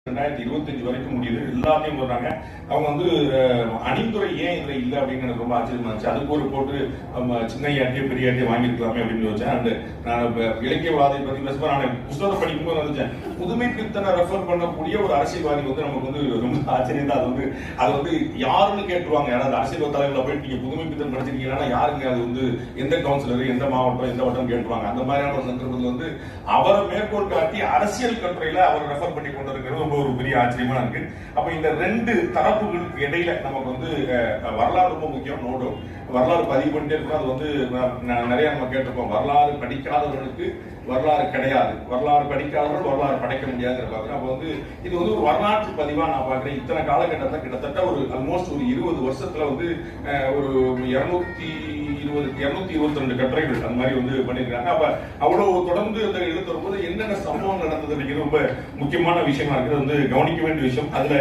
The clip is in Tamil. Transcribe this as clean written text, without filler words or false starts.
2025 வரைக்கும் முடியுது. எல்லாத்தையும் போடுறாங்க. அவங்க வந்து அணிந்துரை ஏன் இதுல இல்ல அப்படின்னு எனக்கு ரொம்ப ஆச்சரியமா இருந்துச்சு. அதுக்கு ஒரு போட்டு சின்னையாட்டியே பெரியாட்டியே வாங்கியிருக்கலாமே அப்படின்னு யோசிச்சேன். அண்ட் நான் இலக்கியவாதி பத்தி பேசும்போது நான் புத்தகத்தை படிக்கும்போது வந்துச்சேன். புதுமை பித்தனை ரெஃபர் பண்ணக்கூடிய ஒரு அரசியல்வாதி வந்து நமக்கு வந்து ரொம்ப ஆச்சரியம் தான். அது வந்து யாருன்னு கேட்டுருவாங்க. யாராவது அரசியல் தலைவர்ல போயிட்டு நீங்க புதுமை பித்தன் படிச்சிருக்கீங்கன்னா யாருங்க அது வந்து எந்த கவுன்சிலர், எந்த மாவட்டம், எந்த வட்டம் கேட்டுருவாங்க. அந்த மாதிரியான ஒரு சந்தர்ப்பத்தில் வந்து அவரை மேற்கோள் காட்டி அரசியல் கட்டுரையில அவர் ரெஃபர் பண்ணி கொண்டு இருக்கிறது ஒரு பெரிய ஆச்சரியமா இருக்கு. அப்ப இந்த ரெண்டு தரப்புகளுக்கு இடையில நமக்கு வந்து வரலாறு ரொம்ப முக்கியம். நோடு வரலாறு பதிவு பண்ணிட்டே இருக்கோம். அது வந்து நிறைய நம்ம கேட்டிருக்கோம். வரலாறு படிக்காதவர்களுக்கு வரலாறு கிடையாது, வரலாறு படிக்காதவர்கள் வரலாறு படைக்க முடியாதுன்னு பாக்குறேன். அப்ப வந்து இது வந்து ஒரு வரலாற்று பதிவா நான் பாக்குறேன். இத்தனை காலகட்டத்தில் கிட்டத்தட்ட ஒரு ஆல்மோஸ்ட் ஒரு 20 வருஷத்துல வந்து ஒரு 222 கட்டுரைகள் அந்த மாதிரி வந்து பண்ணிருக்காங்க. அப்ப அவ்வளவு தொடர்ந்து அந்த எழுத்து வரும்போது என்னென்ன சம்பவம் நடந்தது அப்படிங்கிறது ரொம்ப முக்கியமான விஷயமா இருக்குது. வந்து கவனிக்க வேண்டிய விஷயம். அதுல